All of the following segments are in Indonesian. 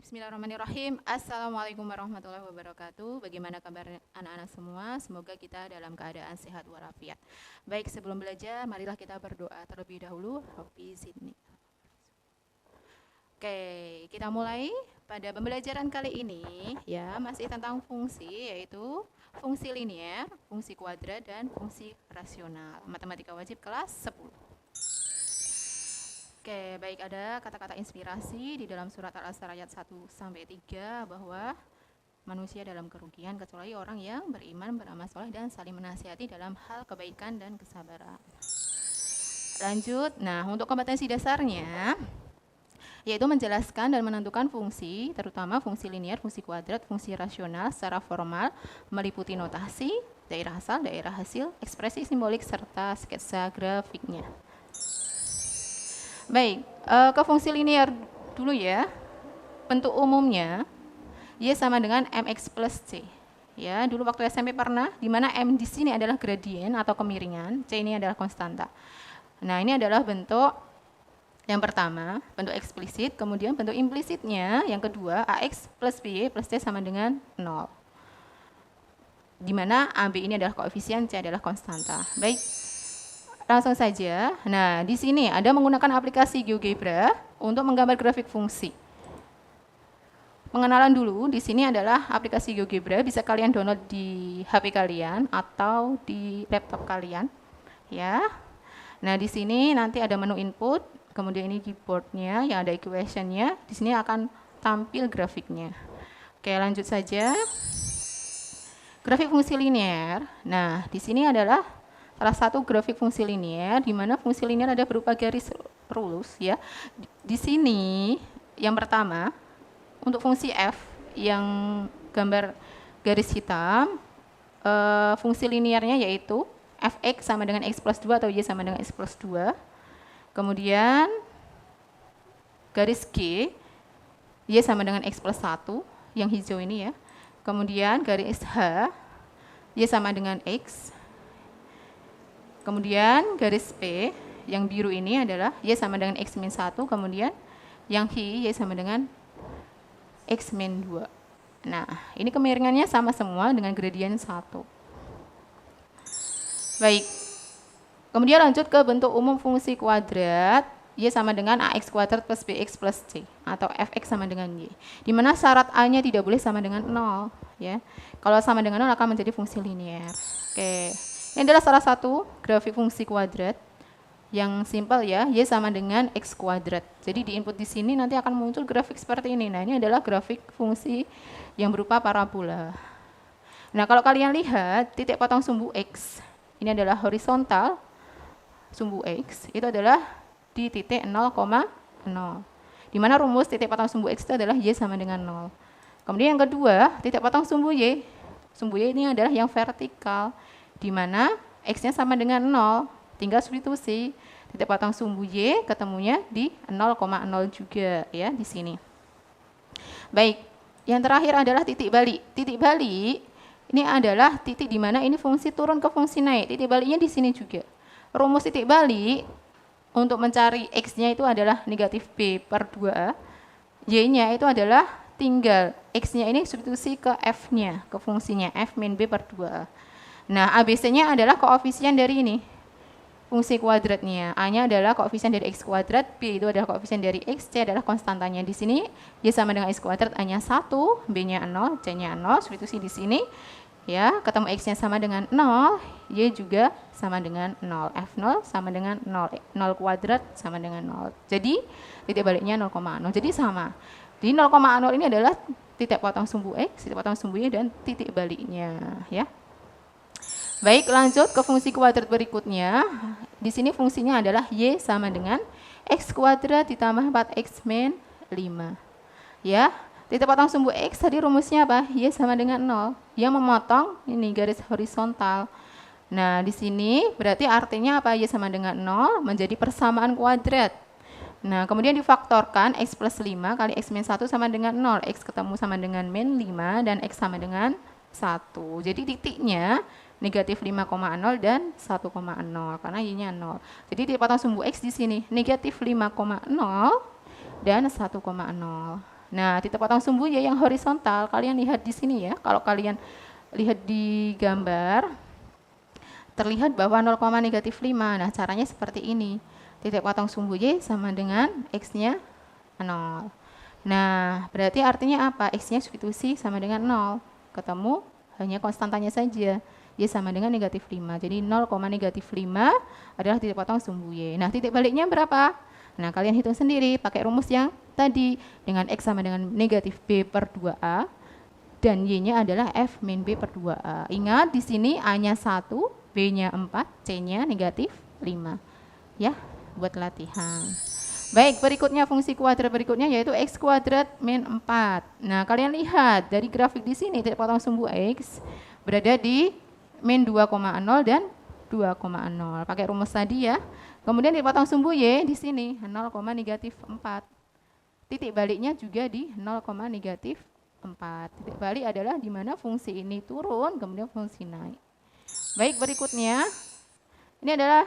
Bismillahirrahmanirrahim. Assalamualaikum warahmatullahi wabarakatuh. Bagaimana kabar anak-anak semua? Semoga kita dalam keadaan sehat walafiat. Baik, sebelum belajar, marilah kita berdoa terlebih dahulu. Rabbi zidni. Oke, kita mulai pada pembelajaran kali ini ya, masih tentang fungsi, yaitu fungsi linier, fungsi kuadrat, dan fungsi rasional. Matematika wajib kelas 10. Oke, baik, ada kata-kata inspirasi di dalam surat Al-Asr ayat 1-3 bahwa manusia dalam kerugian kecuali orang yang beriman, beramal soleh, dan saling menasihati dalam hal kebaikan dan kesabaran. Lanjut, nah untuk kompetensi dasarnya yaitu menjelaskan dan menentukan fungsi, terutama fungsi linier, fungsi kuadrat, fungsi rasional secara formal, meliputi notasi, daerah asal, daerah hasil, ekspresi simbolik, serta sketsa grafiknya. Baik, ke fungsi linier dulu ya. Bentuk umumnya Y sama dengan mx plus C. Ya, dulu waktu SMP pernah, di mana M di sini adalah gradien atau kemiringan, C ini adalah konstanta. Nah, ini adalah bentuk yang pertama, bentuk eksplisit, kemudian bentuk implisitnya yang kedua, AX plus BY plus C sama dengan 0. Di mana AB ini adalah koefisien, C adalah konstanta. Baik. Langsung saja. Nah, di sini ada menggunakan aplikasi GeoGebra untuk menggambar grafik fungsi. Pengenalan dulu, di sini adalah aplikasi GeoGebra, bisa kalian download di HP kalian atau di laptop kalian, ya. Nah, di sini nanti ada menu input, kemudian ini keyboardnya, yang ada equation-nya. Di sini akan tampil grafiknya. Oke, lanjut saja. Grafik fungsi linier. Nah, di sini adalah salah satu grafik fungsi linier, di mana fungsi linier ada berupa garis lurus ya. Di sini yang pertama untuk fungsi f yang gambar garis hitam, fungsi liniernya yaitu fx sama dengan x plus 2 atau y sama dengan x plus 2. Kemudian garis g, y sama dengan x plus 1 yang hijau ini ya. Kemudian garis h, y sama dengan x. Kemudian garis P yang biru ini adalah Y sama dengan X min 1, kemudian yang Hi Y sama dengan X min 2. Nah, ini kemiringannya sama semua dengan gradien 1. Baik, kemudian lanjut ke bentuk umum fungsi kuadrat, Y sama dengan AX kuadrat plus BX plus C, atau Fx sama dengan Y. Di mana syarat A-nya tidak boleh sama dengan 0. Ya. Kalau sama dengan 0 akan menjadi fungsi linier. Oke. Ini adalah salah satu grafik fungsi kuadrat yang simpel ya, Y sama dengan X kuadrat. Jadi di input di sini nanti akan muncul grafik seperti ini. Nah, ini adalah grafik fungsi yang berupa parabola. Nah, kalau kalian lihat titik potong sumbu X, ini adalah horizontal sumbu X, itu adalah di titik 0,0. Di mana rumus titik potong sumbu X itu adalah Y sama dengan 0. Kemudian yang kedua, titik potong sumbu Y. Sumbu Y ini adalah yang vertikal, di mana X-nya sama dengan 0, tinggal substitusi titik potong sumbu Y ketemunya di 0,0 juga ya di sini. Baik, yang terakhir adalah titik balik. Titik balik ini adalah titik di mana ini fungsi turun ke fungsi naik. Titik baliknya di sini juga. Rumus titik balik untuk mencari X-nya itu adalah negatif B per 2A. Y-nya itu adalah tinggal X-nya ini substitusi ke F-nya, ke fungsinya F min B per 2A. Nah, ABC-nya adalah koefisien dari ini, fungsi kuadratnya. A-nya adalah koefisien dari X kuadrat, B itu adalah koefisien dari X, C adalah konstantanya. Di sini, Y sama dengan X kuadrat, A-nya 1, B-nya 0, C-nya 0, substitusi di sini. Ya, ketemu X-nya sama dengan 0, Y juga sama dengan 0, F0 sama dengan 0, 0 kuadrat sama dengan 0. Jadi, titik baliknya 0,0, jadi sama. Di 0,0 ini adalah titik potong sumbu X, titik potong sumbu Y, dan titik baliknya. Ya. Baik, lanjut ke fungsi kuadrat berikutnya. Di sini fungsinya adalah Y sama dengan X kuadrat ditambah 4X min 5. Ya, titik potong sumbu X tadi rumusnya apa? Y sama dengan 0. Yang memotong ini garis horizontal. Nah, di sini berarti artinya apa? Y sama dengan 0 menjadi persamaan kuadrat. Nah, kemudian difaktorkan X plus 5 kali X min 1 sama dengan 0. X ketemu sama dengan min 5 dan X sama dengan 1. Jadi titiknya negatif 5,0 dan 1,0 karena Y-nya 0. Jadi titik potong sumbu X di sini negatif 5,0 dan 1,0. Nah, titik potong sumbu Y yang horizontal, kalian lihat di sini ya. Kalau kalian lihat di gambar, terlihat bahwa 0,-5. Nah, caranya seperti ini. Titik potong sumbu Y sama dengan X-nya 0. Nah, berarti artinya apa? X-nya substitusi sama dengan 0. Ketemu hanya konstantanya saja. Y sama dengan -5. Jadi 0,-5 adalah titik potong sumbu Y. Nah, titik baliknya berapa? Nah, kalian hitung sendiri pakai rumus yang tadi. Dengan X sama dengan -B/2A. Dan Y-nya adalah F min B per 2A. Ingat, di sini A-nya 1, B-nya 4, C-nya -5. Ya, buat latihan. Baik, berikutnya fungsi kuadrat berikutnya yaitu X kuadrat min 4. Nah, kalian lihat dari grafik di sini titik potong sumbu X berada di min 2,0 dan 2,0. Pakai rumus tadi ya. Kemudian titik potong sumbu Y di sini 0,-4. Titik baliknya juga di 0,-4. Titik balik adalah di mana fungsi ini turun, kemudian fungsi naik. Baik, berikutnya ini adalah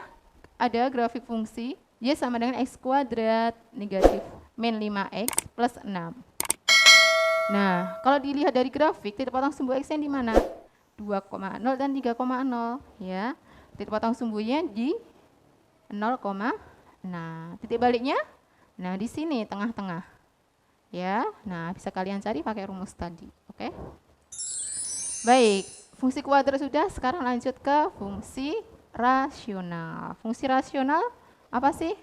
ada grafik fungsi Y sama dengan X kuadrat negatif min 5X plus 6. Nah, kalau dilihat dari grafik, titik potong sumbu X-nya di mana? 2,0 dan 3,0 ya. Titik potong sumbunya di 0, nah, titik baliknya nah di sini tengah-tengah. Ya. Nah, bisa kalian cari pakai rumus tadi, oke? Baik, fungsi kuadrat sudah, sekarang lanjut ke fungsi rasional. Fungsi rasional apa sih?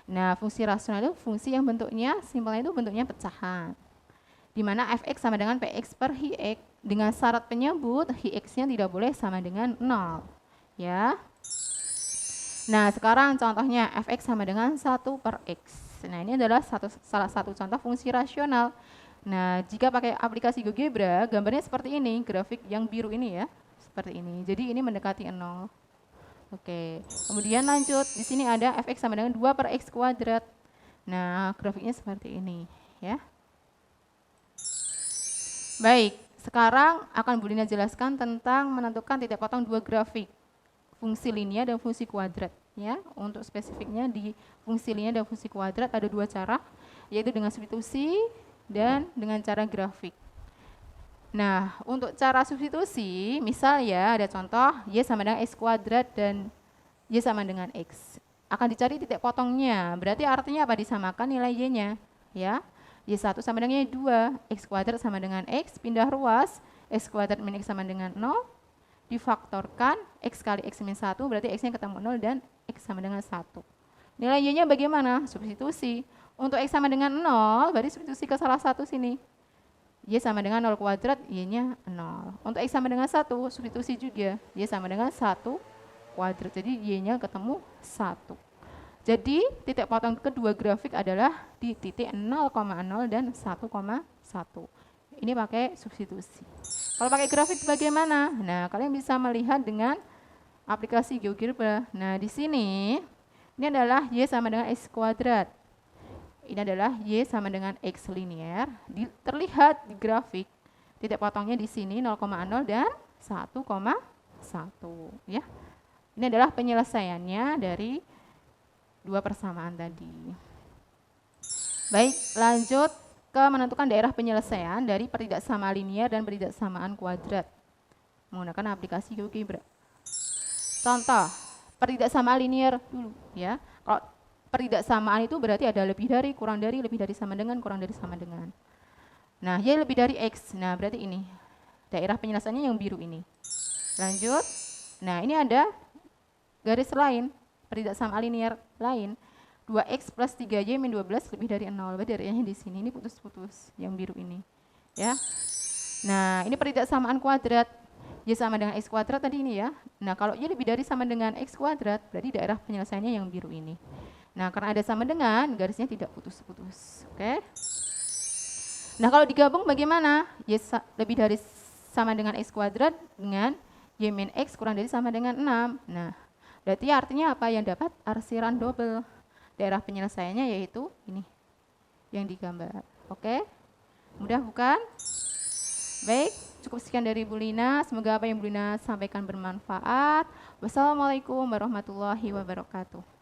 Nah, fungsi rasional itu fungsi yang bentuknya simpelnya itu bentuknya pecahan. Di mana fx sama dengan px per hx dengan syarat penyebut hx-nya tidak boleh sama dengan 0. Ya. Nah, sekarang contohnya fx sama dengan 1 per x. Nah, ini adalah salah satu contoh fungsi rasional. Nah, jika pakai aplikasi GeoGebra, gambarnya seperti ini, grafik yang biru ini ya, seperti ini. Jadi ini mendekati 0. Oke, kemudian lanjut, di sini ada fx sama dengan 2 per x kuadrat. Nah, grafiknya seperti ini ya. Baik, sekarang akan Bu Lina jelaskan tentang menentukan titik potong dua grafik, fungsi linear dan fungsi kuadrat. Ya, untuk spesifiknya di fungsi linear dan fungsi kuadrat ada dua cara, yaitu dengan substitusi dan dengan cara grafik. Nah, untuk cara substitusi, misal ya ada contoh Y sama dengan X kuadrat dan Y sama dengan X. Akan dicari titik potongnya, berarti artinya apa? Disamakan nilai Y-nya. Ya, Y1 sama dengan Y2, X kuadrat sama dengan X, pindah ruas, X kuadrat min X sama dengan 0, difaktorkan, X kali X min 1, berarti X-nya ketemu 0 dan X sama dengan 1. Nilai Y-nya bagaimana? Substitusi. Untuk X sama dengan 0, berarti substitusi ke salah satu sini. Y sama dengan 0 kuadrat, Y-nya 0. Untuk X sama dengan 1, substitusi juga. Y sama dengan 1 kuadrat, jadi Y-nya ketemu 1. Jadi titik potong kedua grafik adalah di titik 0,0 dan 1,1. Ini pakai substitusi. Kalau pakai grafik bagaimana? Nah, kalian bisa melihat dengan aplikasi GeoGebra. Nah, di sini ini adalah Y sama dengan X kuadrat. Ini adalah Y sama dengan X linear. Terlihat di grafik titik potongnya di sini 0,0 dan 1,1 ya. Ini adalah penyelesaiannya dari dua persamaan tadi. Baik, lanjut ke menentukan daerah penyelesaian dari pertidaksamaan linear dan pertidaksamaan kuadrat menggunakan aplikasi GeoGebra. Contoh, pertidaksamaan linear dulu ya. Kalau pertidaksamaan itu berarti ada lebih dari, kurang dari, lebih dari, sama dengan, kurang dari, sama dengan. Nah, Y lebih dari X. Nah, berarti ini daerah penyelesaiannya yang biru ini. Lanjut. Nah, ini ada garis lain, pertidaksamaan linear lain. 2x plus 3y min 12 lebih dari 0. Berarti daerahnya di sini, ini putus-putus yang biru ini. Ya. Nah, ini pertidaksamaan kuadrat. Y sama dengan X kuadrat tadi ini ya. Nah, kalau Y lebih dari sama dengan X kuadrat, berarti daerah penyelesaiannya yang biru ini. Nah, karena ada sama dengan, garisnya tidak putus-putus. Oke. Nah, kalau digabung bagaimana? Y lebih dari sama dengan X kuadrat dengan Y min X kurang dari sama dengan 6. Nah, berarti artinya apa? Yang dapat arsiran double. Daerah penyelesaiannya yaitu ini yang digambar. Oke, mudah bukan? Baik, cukup sekian dari Bu Lina. Semoga apa yang Bu Lina sampaikan bermanfaat. Wassalamualaikum warahmatullahi wabarakatuh.